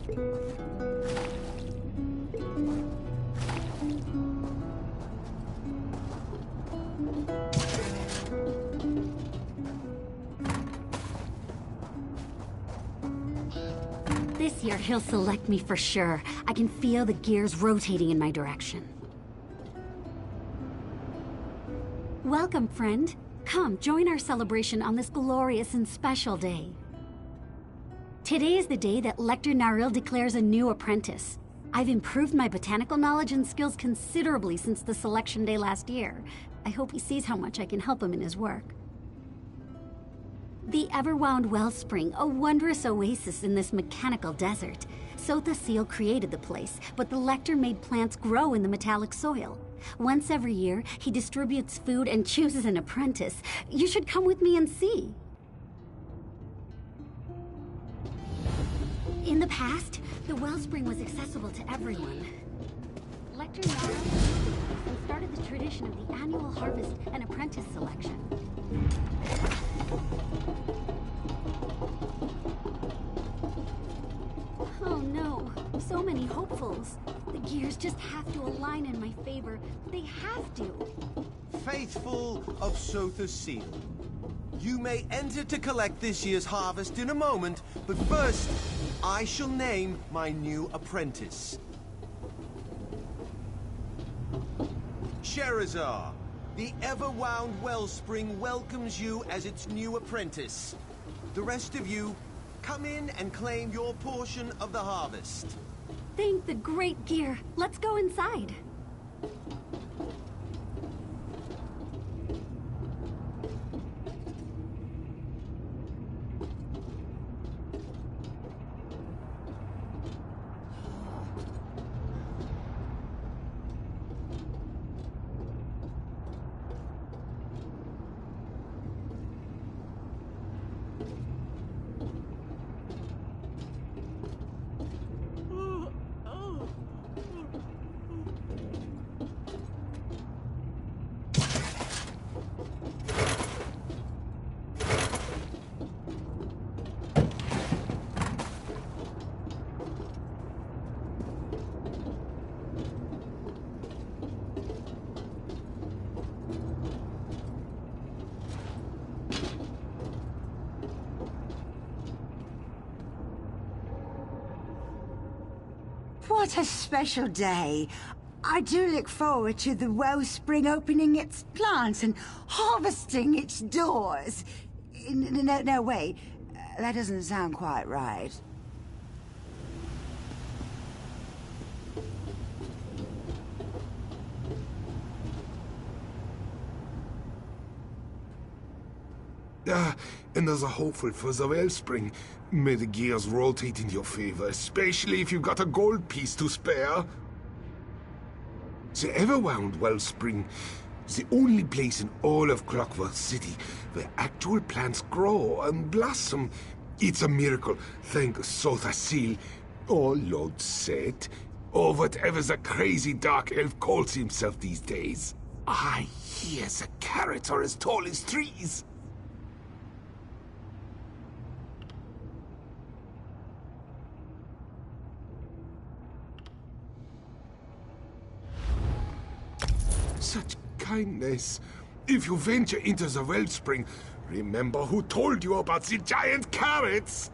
This year, he'll select me for sure. I can feel the gears rotating in my direction. Welcome, friend. Come, join our celebration on this glorious and special day. Today is the day that Lector Naril declares a new apprentice. I've improved my botanical knowledge and skills considerably since the selection day last year. I hope he sees how much I can help him in his work. The Everwound Wellspring, a wondrous oasis in this mechanical desert. Kota-Sax-Blood created the place, but the Lector made plants grow in the metallic soil. Once every year, he distributes food and chooses an apprentice. You should come with me and see. In the past, the wellspring was accessible to everyone. Lector Naril started the tradition of the annual harvest and apprentice selection. Oh no, so many hopefuls. The gears just have to align in my favor. They have to. Faithful of Kota-Sax-Blood, you may enter to collect this year's harvest in a moment, but first, I shall name my new apprentice. Sherazar, the Everwound Wellspring welcomes you as its new apprentice. The rest of you, come in and claim your portion of the harvest. Thank the great gear. Let's go inside. What a special day. I do look forward to the wellspring opening its plants and harvesting its doors. No, wait. That doesn't sound quite right. And there's a hopeful for the wellspring. May the gears rotate in your favor, especially if you've got a gold piece to spare. The Everwound Wellspring, the only place in all of Clockwork City where actual plants grow and blossom. It's a miracle, thank Kota-Sax-Blood, or Lord Set, or whatever the crazy dark elf calls himself these days. I hear the carrots are as tall as trees. Such kindness. If you venture into the wellspring, remember who told you about the giant carrots?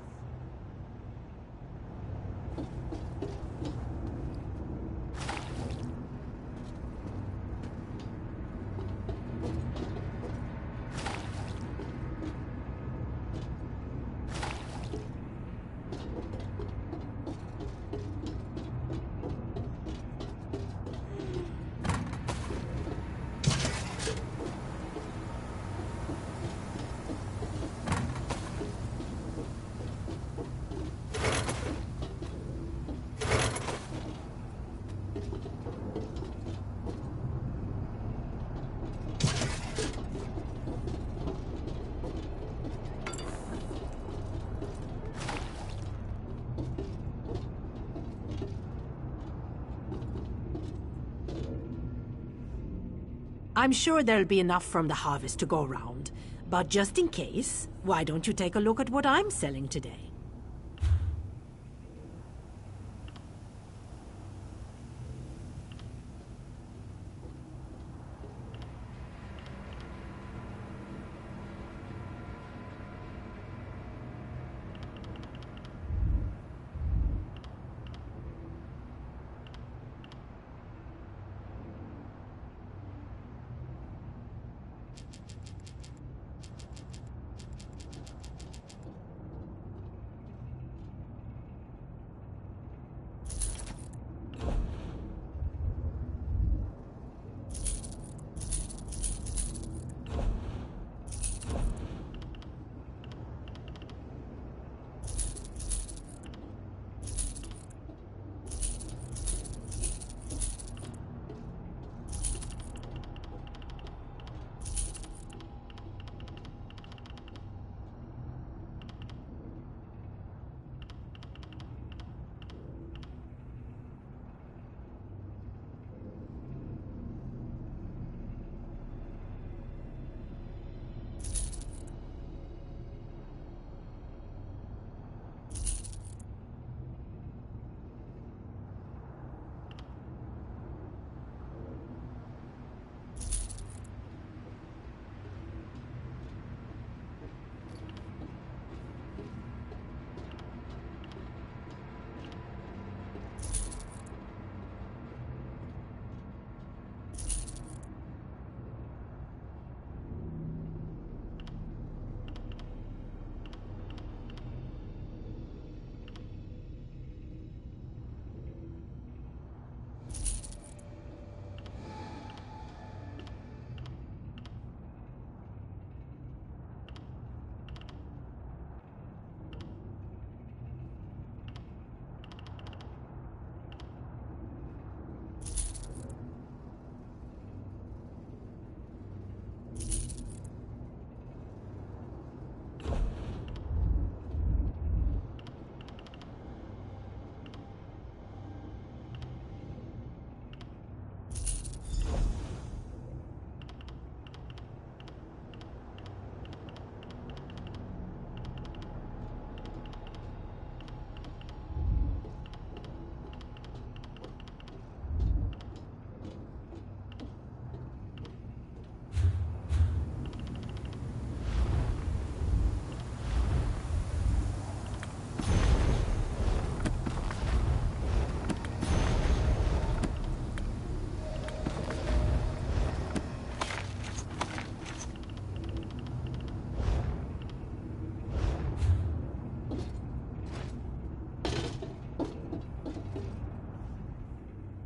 I'm sure there'll be enough from the harvest to go around. But just in case, why don't you take a look at what I'm selling today?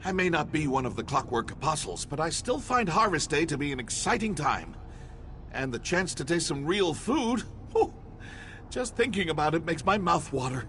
I may not be one of the Clockwork Apostles, but I still find Harvest Day to be an exciting time. And the chance to taste some real food, whew, just thinking about it makes my mouth water.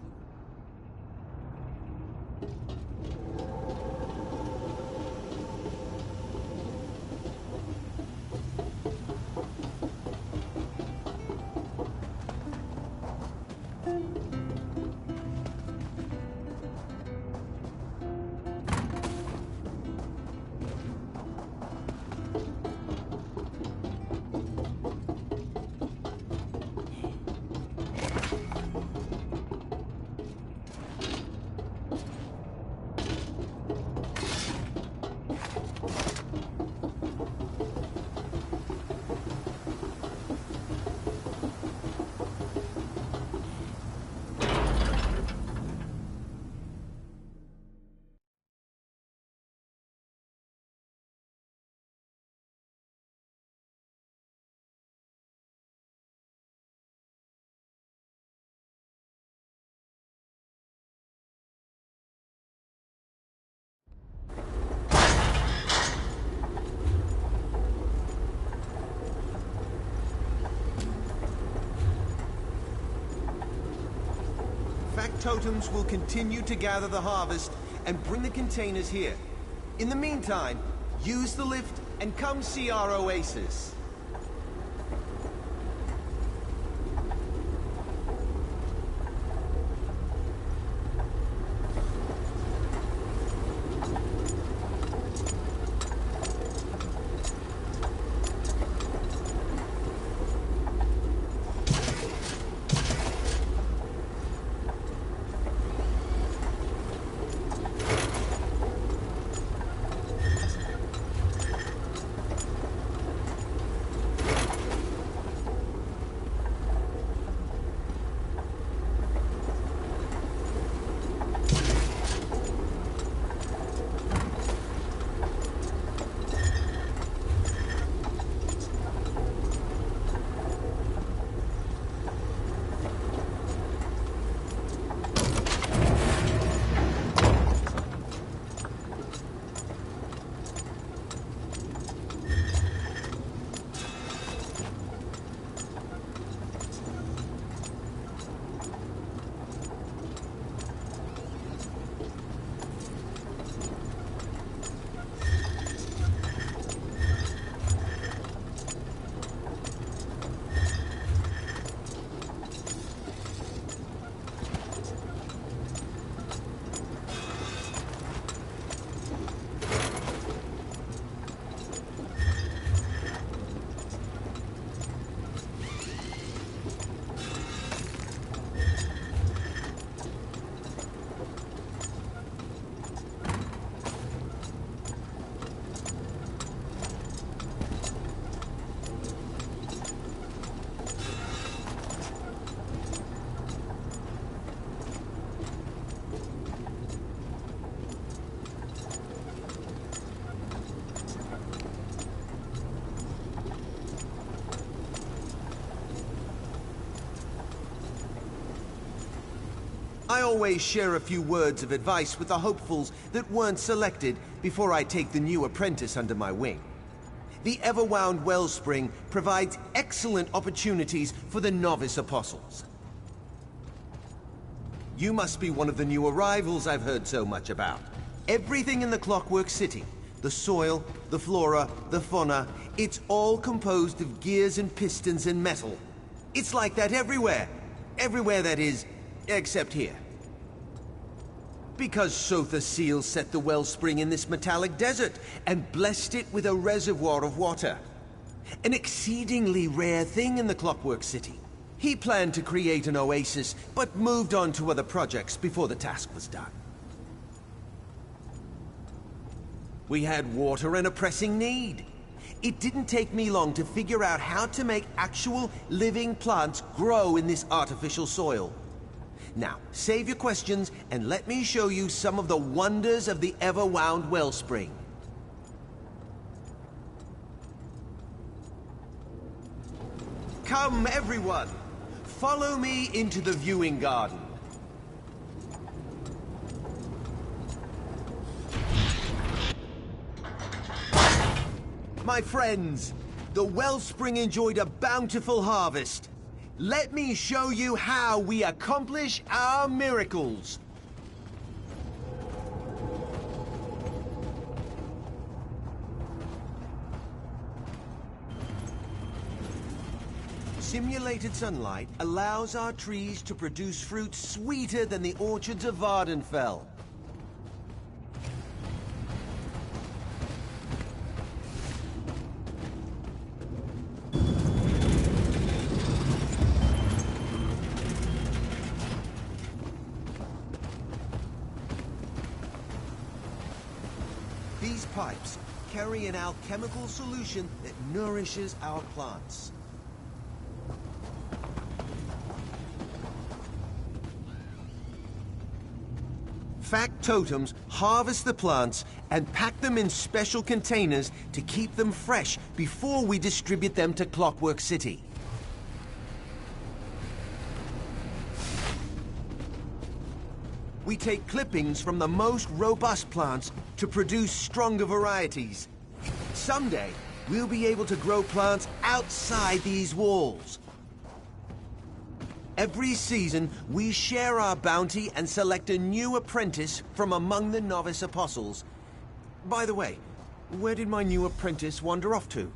Totems will continue to gather the harvest and bring the containers here. In the meantime, use the lift and come see our Oasis. always share a few words of advice with the hopefuls that weren't selected before I take the new apprentice under my wing. The Everwound Wellspring provides excellent opportunities for the novice apostles. You must be one of the new arrivals I've heard so much about. Everything in the Clockwork City, the soil, the flora, the fauna, it's all composed of gears and pistons and metal. It's like that everywhere. Everywhere, that is, except here. Because Kota-Sax-Blood set the wellspring in this metallic desert and blessed it with a reservoir of water. An exceedingly rare thing in the Clockwork City. He planned to create an oasis, but moved on to other projects before the task was done. We had water and a pressing need. It didn't take me long to figure out how to make actual living plants grow in this artificial soil. Now, save your questions and let me show you some of the wonders of the Everwound Wellspring. Come, everyone! Follow me into the viewing garden. My friends, the wellspring enjoyed a bountiful harvest. Let me show you how we accomplish our miracles. Simulated sunlight allows our trees to produce fruit sweeter than the orchards of Vardenfell. These pipes carry an alchemical solution that nourishes our plants. Fact totems harvest the plants and pack them in special containers to keep them fresh before we distribute them to Clockwork City. We take clippings from the most robust plants to produce stronger varieties. Someday, we'll be able to grow plants outside these walls. Every season, we share our bounty and select a new apprentice from among the novice apostles. By the way, where did my new apprentice wander off to?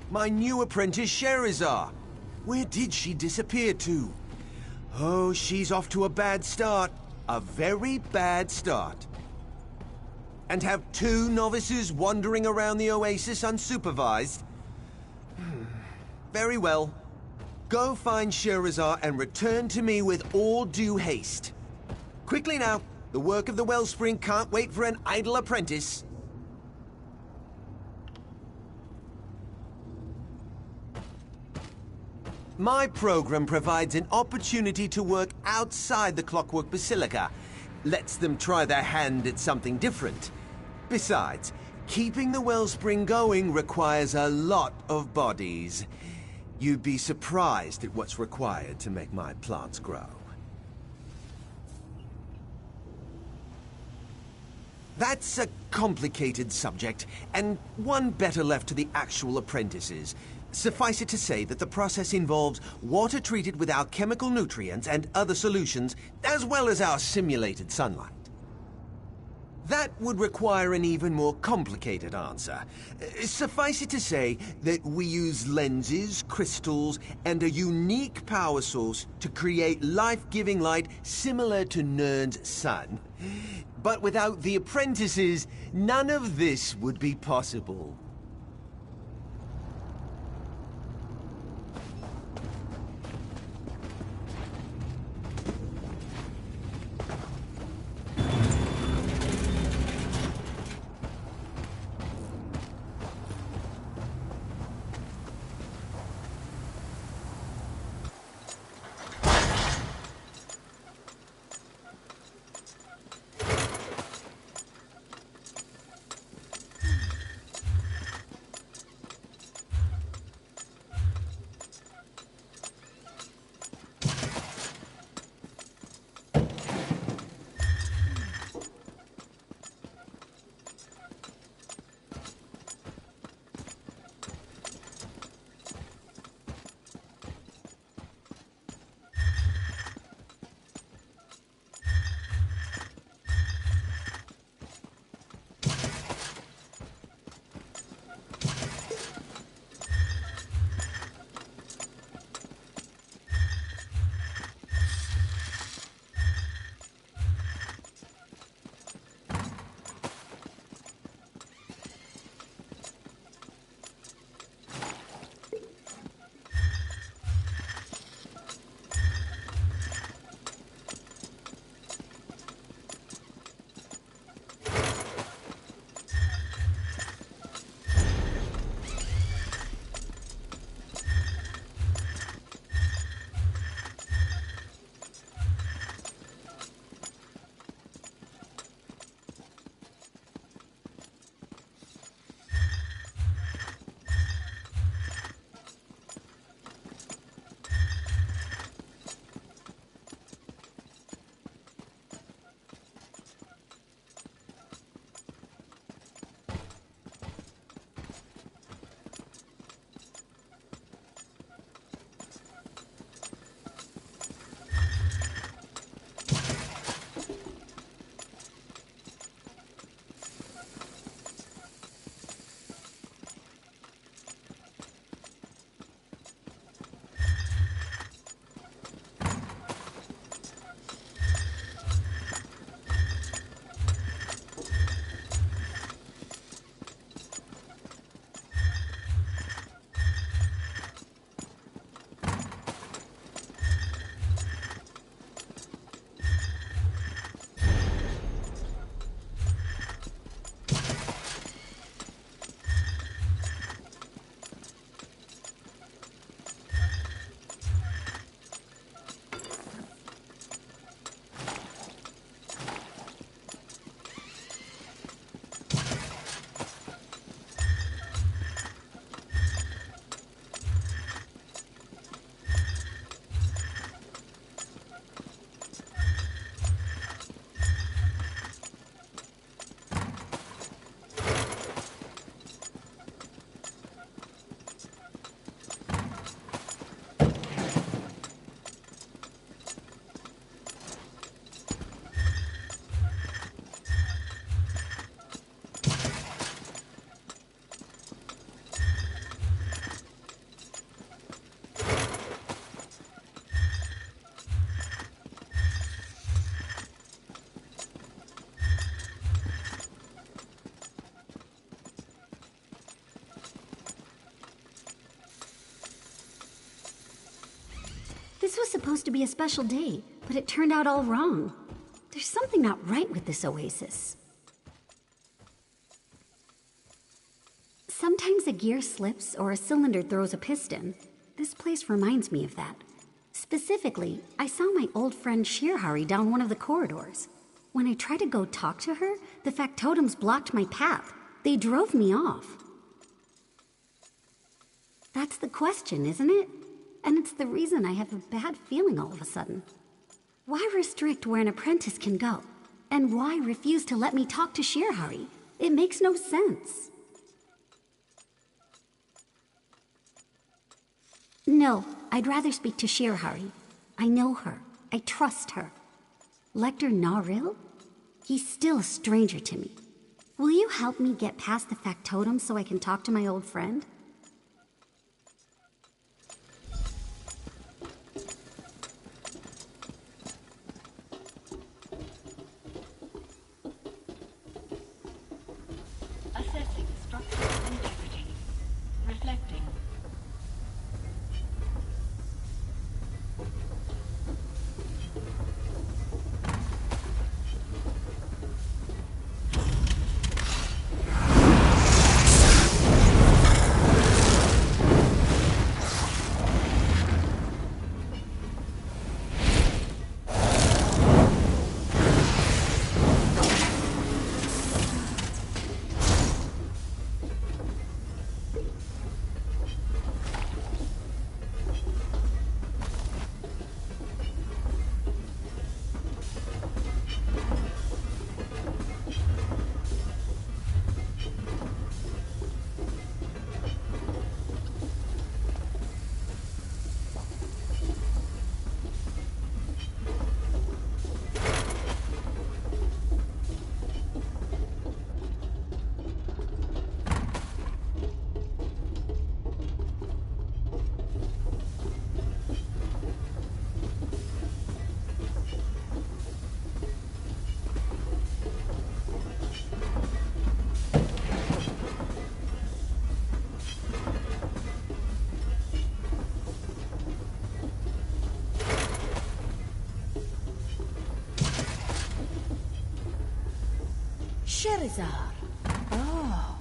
My new apprentice, Sherazar. Where did she disappear to? Oh, she's off to a bad start. A very bad start. And have two novices wandering around the Oasis unsupervised? Very well. Go find Sherazar and return to me with all due haste. Quickly now. The work of the Wellspring can't wait for an idle apprentice. My program provides an opportunity to work outside the Clockwork Basilica. Lets them try their hand at something different. Besides, keeping the wellspring going requires a lot of bodies. You'd be surprised at what's required to make my plants grow. That's a complicated subject, and one better left to the actual apprentices. Suffice it to say that the process involves water treated with alchemical nutrients and other solutions, as well as our simulated sunlight. That would require an even more complicated answer. Suffice it to say that we use lenses, crystals, and a unique power source to create life-giving light similar to Nern's sun. But without the apprentices, none of this would be possible. This was supposed to be a special day, but it turned out all wrong. There's something not right with this oasis. Sometimes a gear slips or a cylinder throws a piston. This place reminds me of that. Specifically, I saw my old friend Shirhari down one of the corridors. When I tried to go talk to her, the factotums blocked my path. They drove me off. That's the question, isn't it? And it's the reason I have a bad feeling all of a sudden. Why restrict where an apprentice can go? And why refuse to let me talk to Shirhari? It makes no sense. No, I'd rather speak to Shirhari. I know her. I trust her. Lector Naril? He's still a stranger to me. Will you help me get past the factotum so I can talk to my old friend? Assessing structural integrity. Reflecting. Sherizar. Oh,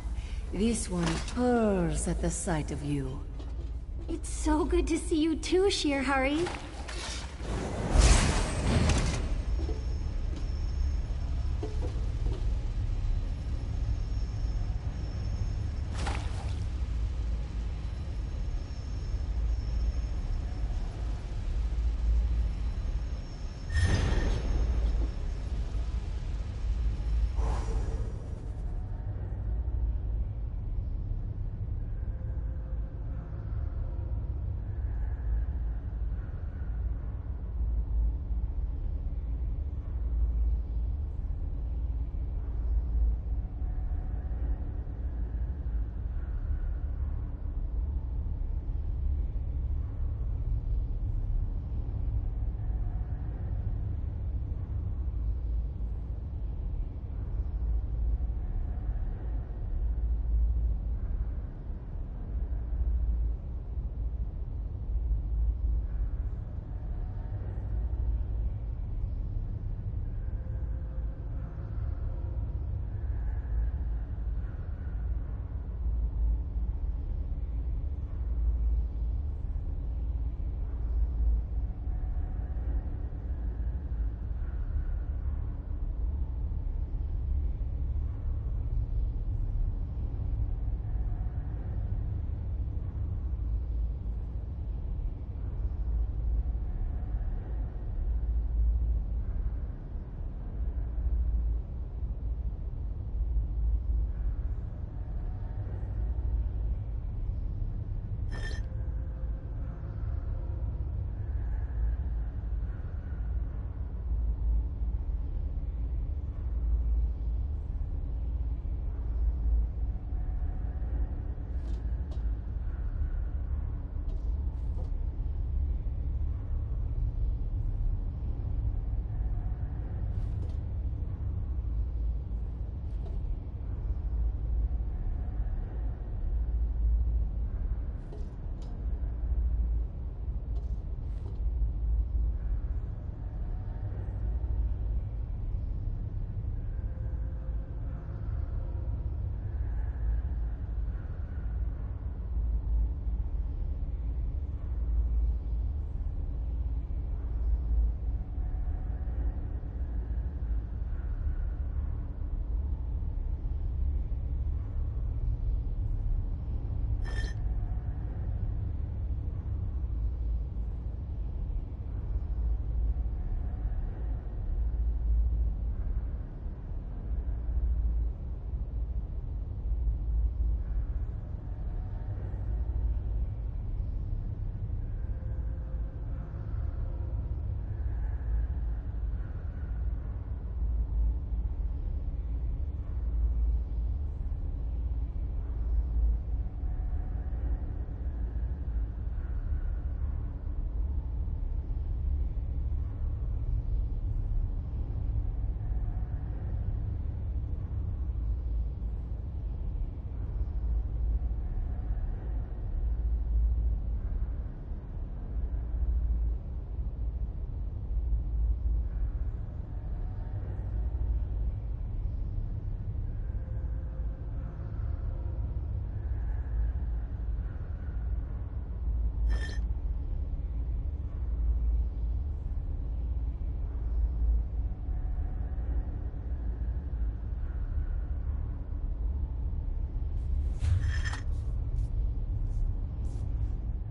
this one purrs at the sight of you. It's so good to see you too, Shirhari.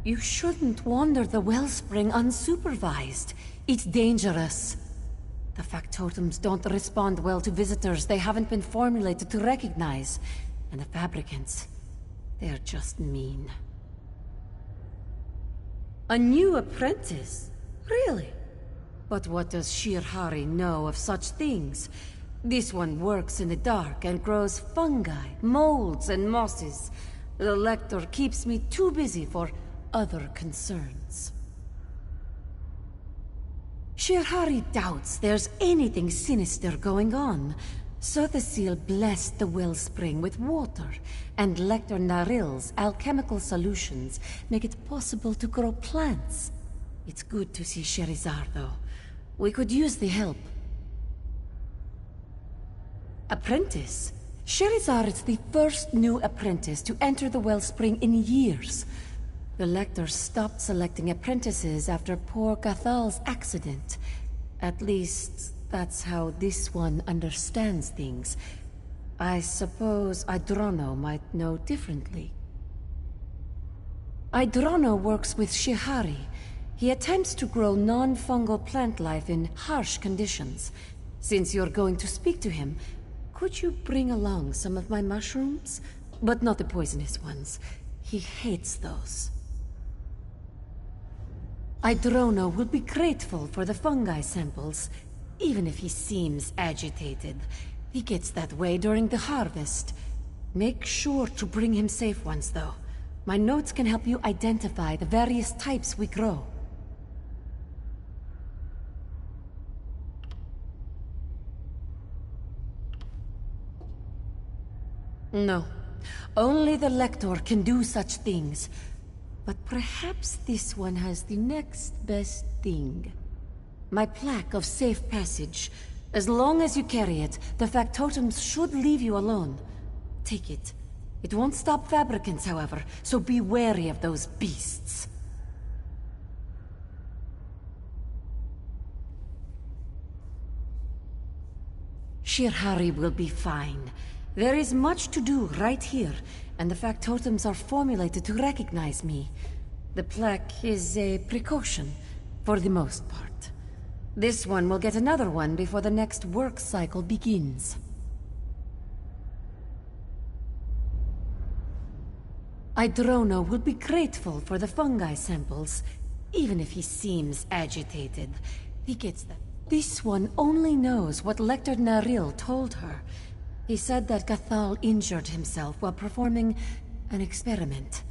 You shouldn't wander the wellspring unsupervised. It's dangerous. The factotums don't respond well to visitors they haven't been formulated to recognize. And the fabricants, they're just mean. A new apprentice? Really? But what does Shirhari know of such things? This one works in the dark and grows fungi, molds, and mosses. The Lector keeps me too busy for other concerns. Shirhari doubts there's anything sinister going on. Kota-Sax-Blood blessed the wellspring with water, and Lector Naril's alchemical solutions make it possible to grow plants. It's good to see Sherizar, though. We could use the help. Apprentice? Sherizar is the first new apprentice to enter the wellspring in years. The Lector stopped selecting apprentices after poor Gathal's accident. At least, that's how this one understands things. I suppose Idrono might know differently. Idrono works with Shihari. He attempts to grow non-fungal plant life in harsh conditions. Since you're going to speak to him, could you bring along some of my mushrooms? But not the poisonous ones. He hates those. Idrono will be grateful for the fungi samples, even if he seems agitated. He gets that way during the harvest. Make sure to bring him safe ones, though. My notes can help you identify the various types we grow. No. Only the Lector can do such things. But perhaps this one has the next best thing. My plaque of safe passage. As long as you carry it, the factotums should leave you alone. Take it. It won't stop fabricants, however, so be wary of those beasts. Shirhari will be fine. There is much to do right here, and the factotums are formulated to recognize me. The plaque is a precaution, for the most part. This one will get another one before the next work cycle begins. Idrono will be grateful for the fungi samples, even if he seems agitated. He gets that. This one only knows what Lector Naril told her. He said that Gathal injured himself while performing an experiment.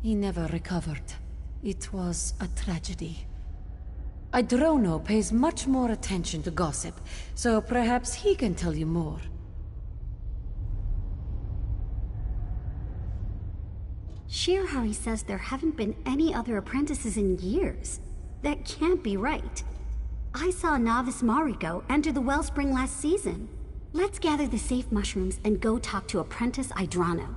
He never recovered. It was a tragedy. Idrono pays much more attention to gossip, so perhaps he can tell you more. Shirhari says there haven't been any other apprentices in years. That can't be right. I saw novice Mariko enter the wellspring last season. Let's gather the safe mushrooms and go talk to apprentice Idrono.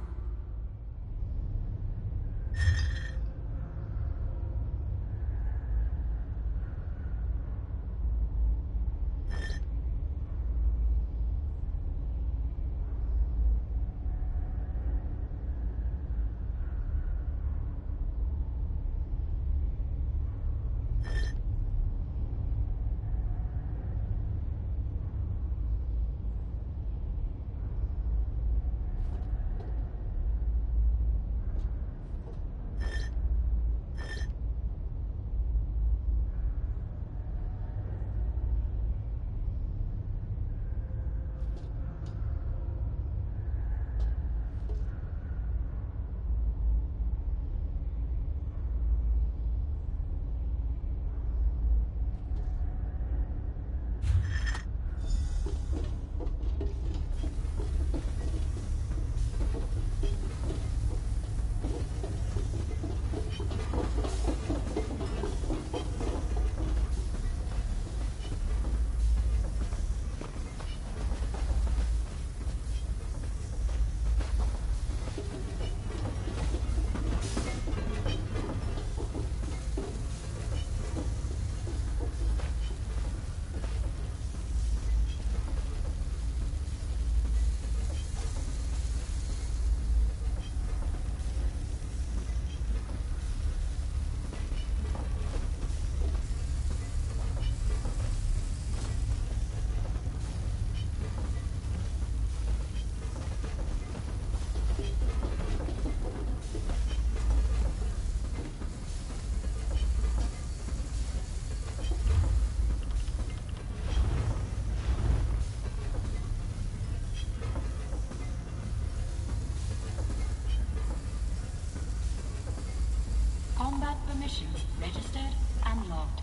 celebration registered and logged.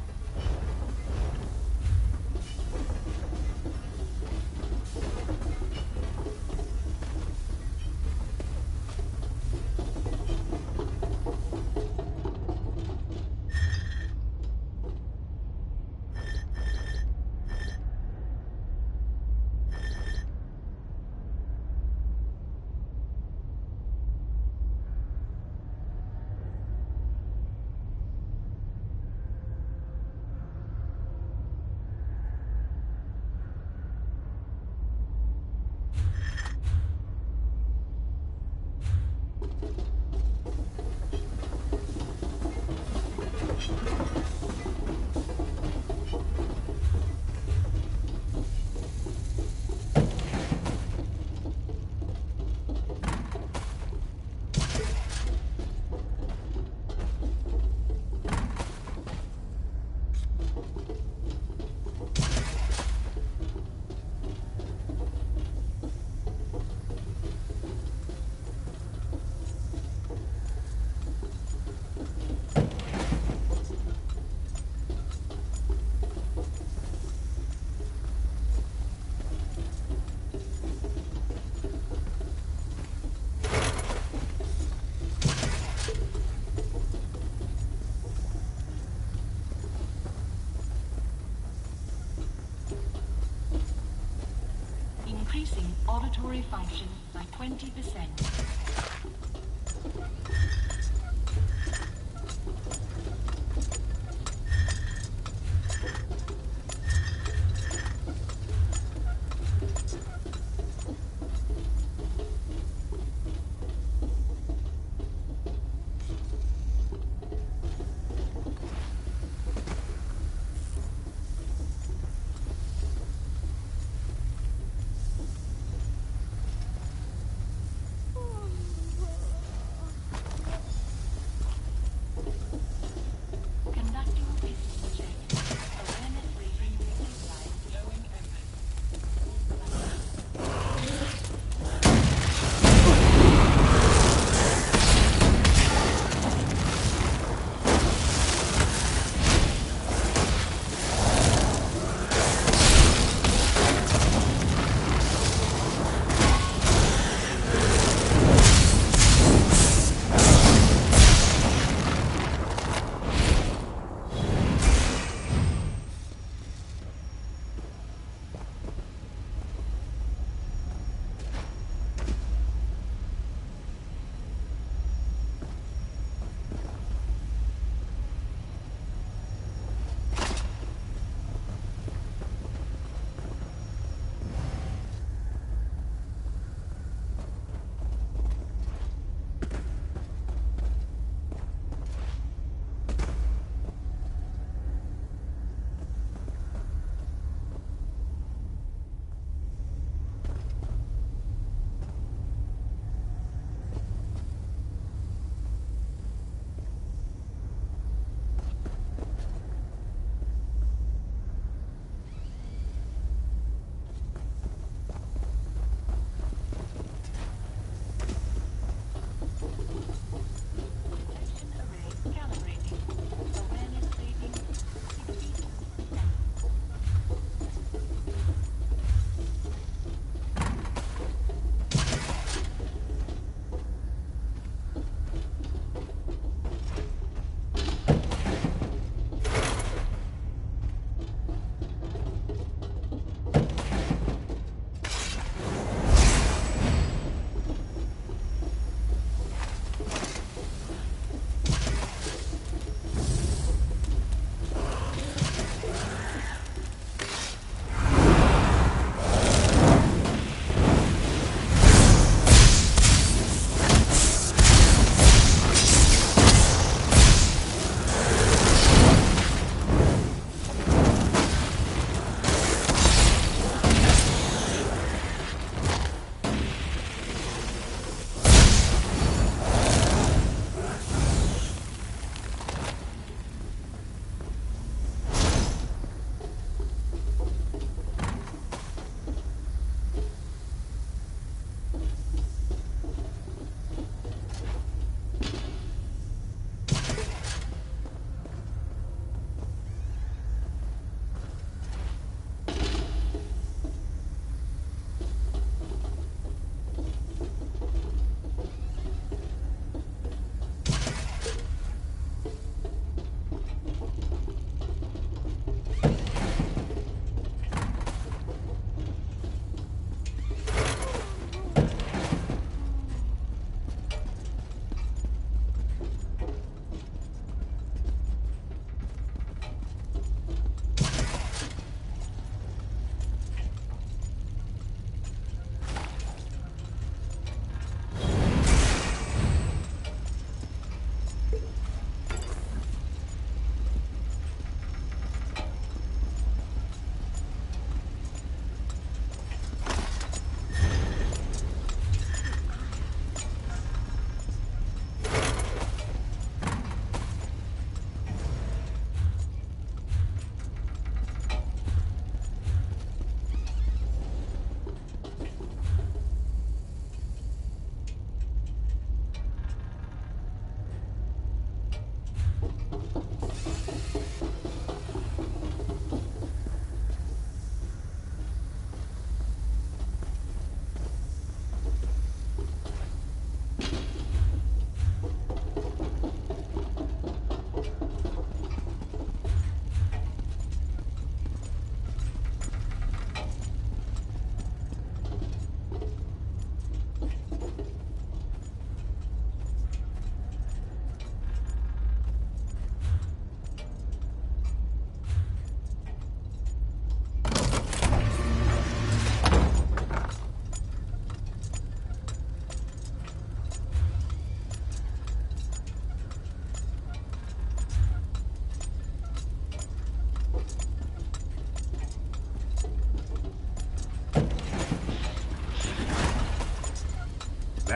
Increasing auditory function by 20%.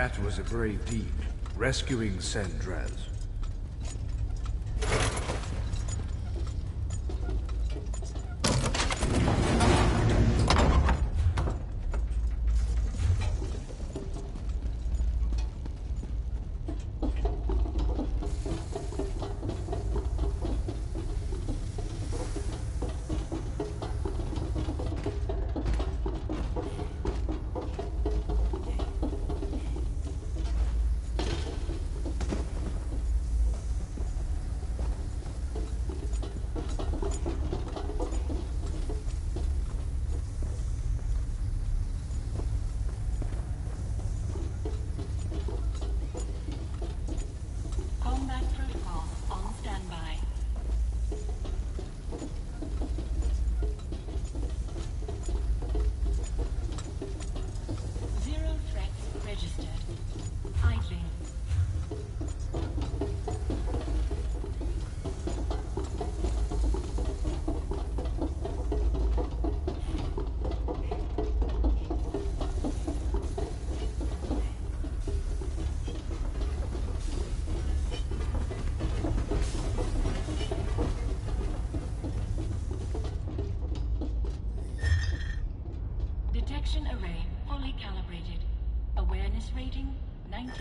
That was a brave deed, rescuing Sandraz. Combat protocol on standby. Zero threats registered. Idling. Detection array fully calibrated. Awareness rating 94%.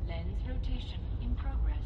Lens rotation in progress.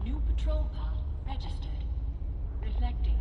New patrol path registered. Reflecting.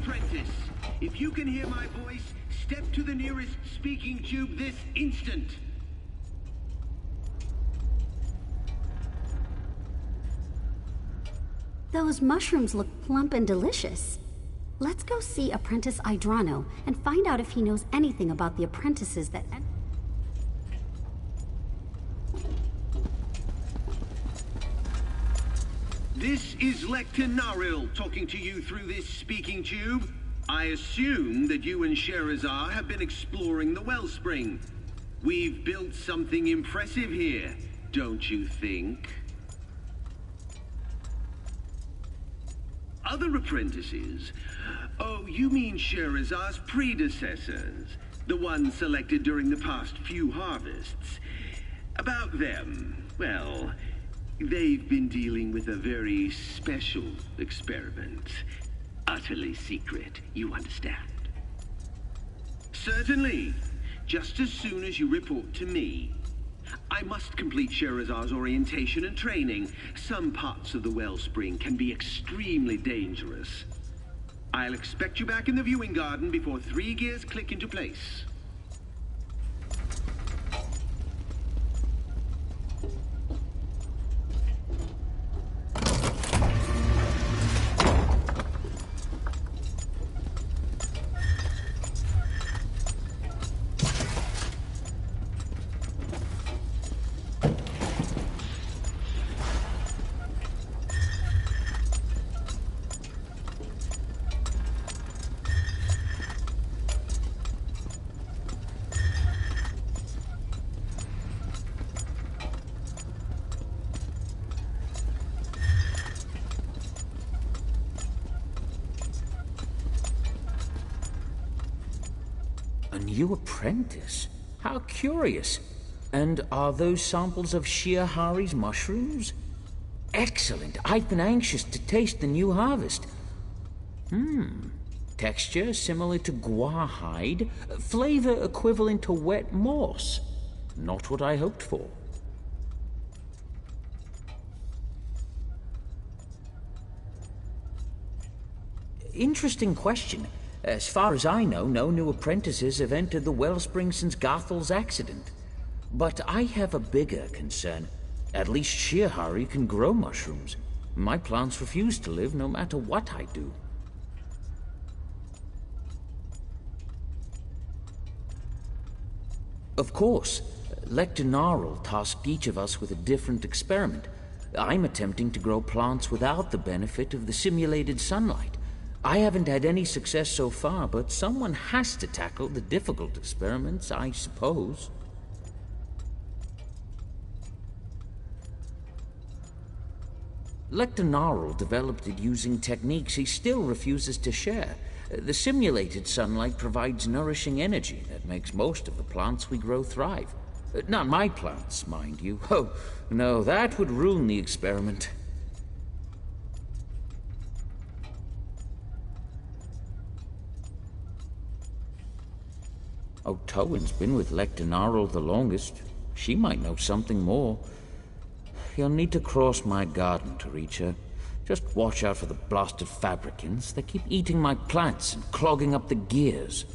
apprentice. If you can hear my voice, step to the nearest speaking tube this instant. Those mushrooms look plump and delicious. Let's go see Apprentice Idrano and find out if he knows anything about the apprentices that... This is Lecter Naril talking to you through this speaking tube. I assume that you and Sherazar have been exploring the Wellspring. We've built something impressive here, don't you think? Other apprentices? Oh, you mean Sherazar's predecessors, the ones selected during the past few harvests. About them, well, they've been dealing with a very special experiment. Utterly secret, you understand? Certainly. Just as soon as you report to me. I must complete Sherazar's orientation and training. Some parts of the Wellspring can be extremely dangerous. I'll expect you back in the viewing garden before 3 gears click into place. A new apprentice? How curious. And are those samples of Shirahari's mushrooms? Excellent. I've been anxious to taste the new harvest. Texture similar to guar hide. Flavor equivalent to wet moss. Not what I hoped for. Interesting question. As far as I know, no new apprentices have entered the Wellspring since Garthel's accident. But I have a bigger concern. At least Shirahari can grow mushrooms. My plants refuse to live no matter what I do. Of course, Lecter Narl tasked each of us with a different experiment. I'm attempting to grow plants without the benefit of the simulated sunlight. I haven't had any success so far, but someone has to tackle the difficult experiments, I suppose. Lecter Narl developed it using techniques he still refuses to share. The simulated sunlight provides nourishing energy that makes most of the plants we grow thrive. Not my plants, mind you. Oh, no, that would ruin the experiment. Otowen's been with Lecter Narl the longest. She might know something more. You'll need to cross my garden to reach her. Just watch out for the blasted fabricants. They keep eating my plants and clogging up the gears.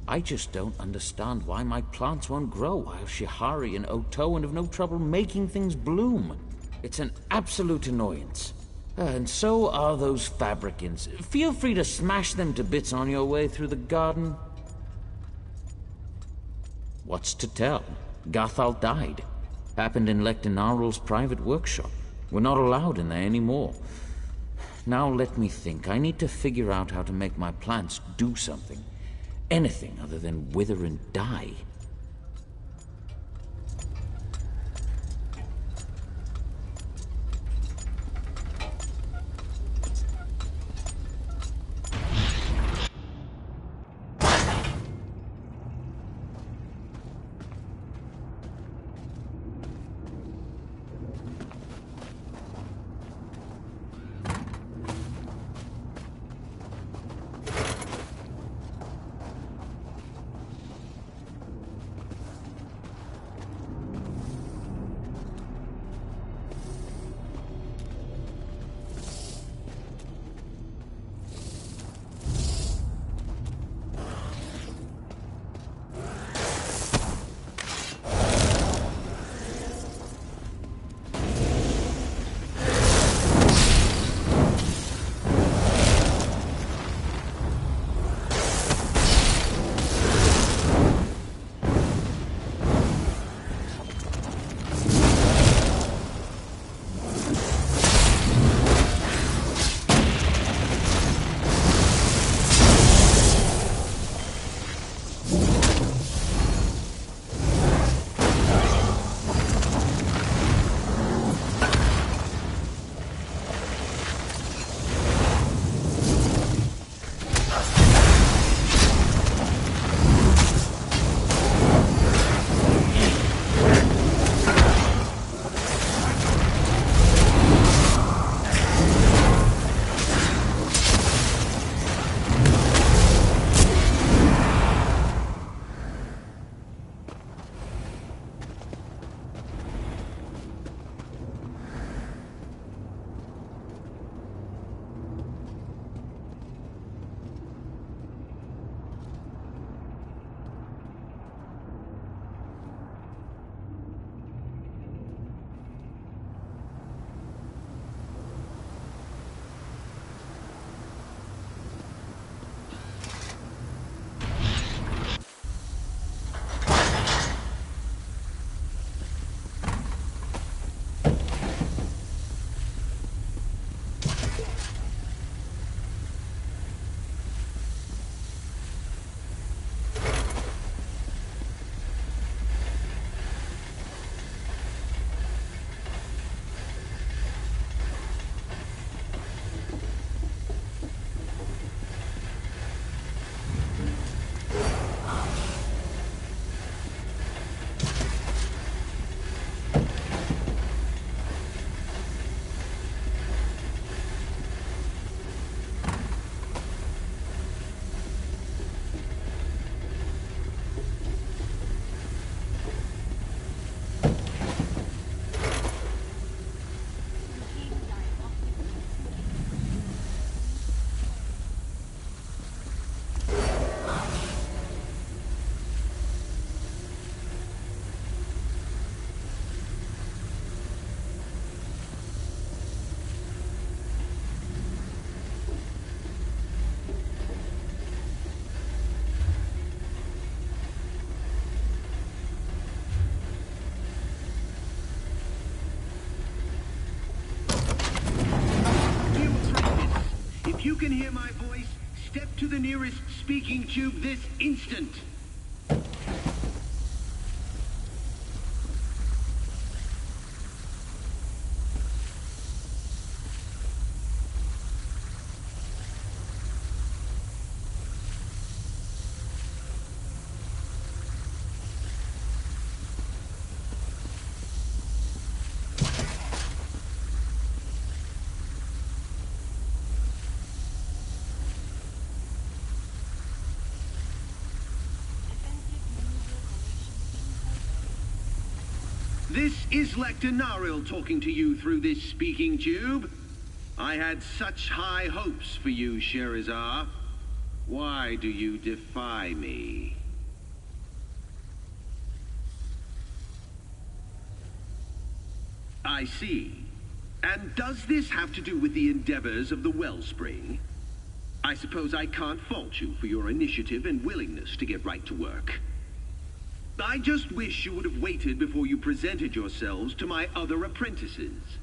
I just don't understand why my plants won't grow while Shihari and Otowen have no trouble making things bloom. It's an absolute annoyance. And so are those fabricants. Feel free to smash them to bits on your way through the garden. What's to tell? Garthal died. Happened in Lecter Narl's private workshop. We're not allowed in there anymore. Now let me think. I need to figure out how to make my plants do something. Anything other than wither and die. nearest speaking tube this instant. This is Lector Naril talking to you through this speaking tube. I had such high hopes for you, Sherazar. Why do you defy me? I see. And does this have to do with the endeavors of the Wellspring? I suppose I can't fault you for your initiative and willingness to get right to work. I just wish you would have waited before you presented yourselves to my other apprentices.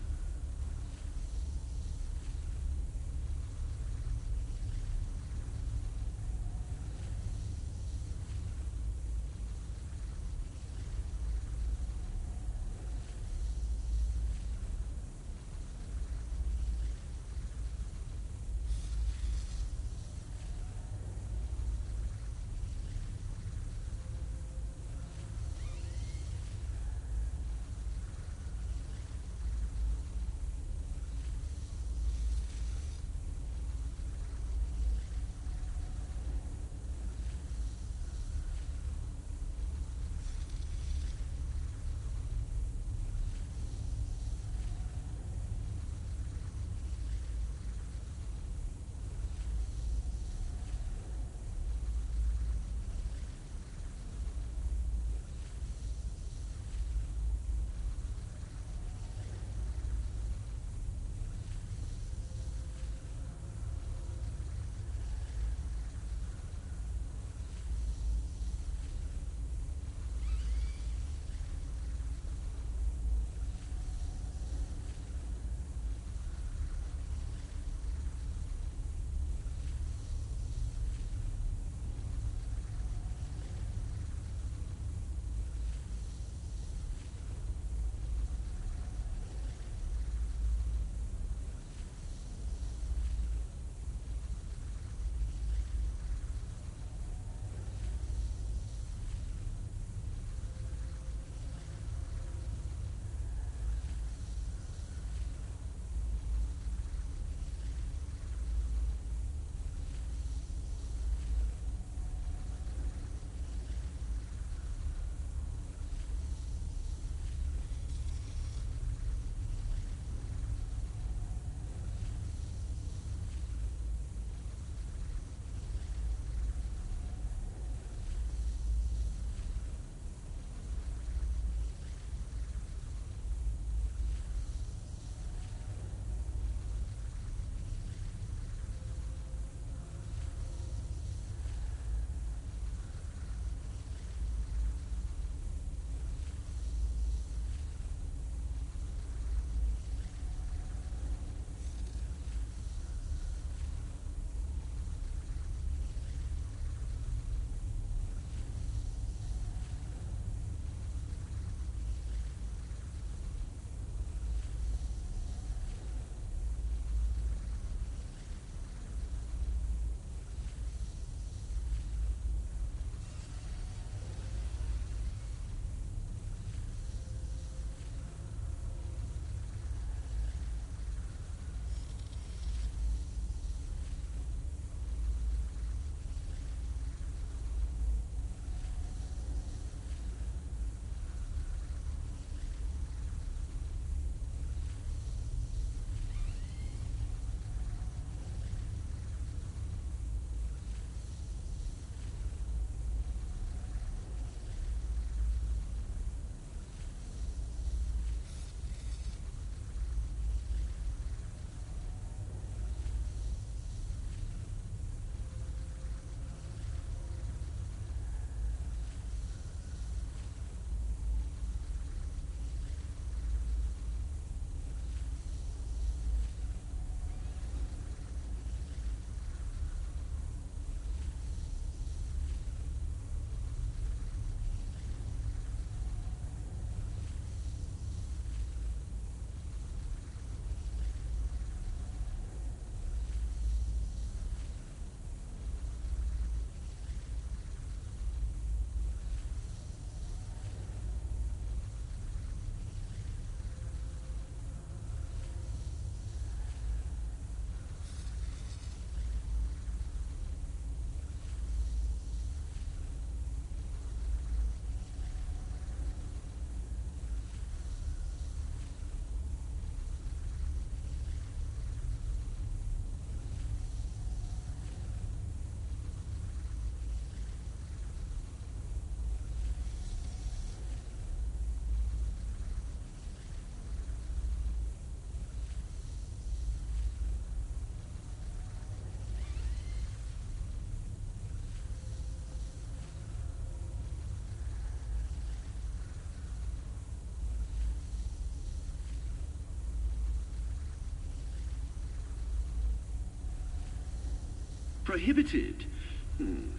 prohibited.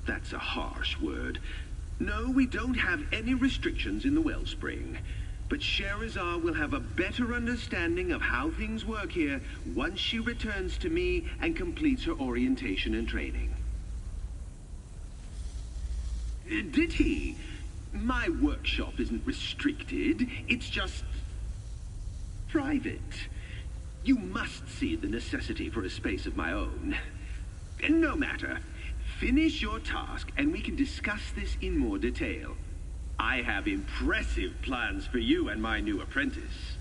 That's a harsh word. No, we don't have any restrictions in the Wellspring. But Sherazar will have a better understanding of how things work here once she returns to me and completes her orientation and training. Did he? My workshop isn't restricted. It's just private. You must see the necessity for a space of my own. No matter. Finish your task and we can discuss this in more detail. I have impressive plans for you and my new apprentice.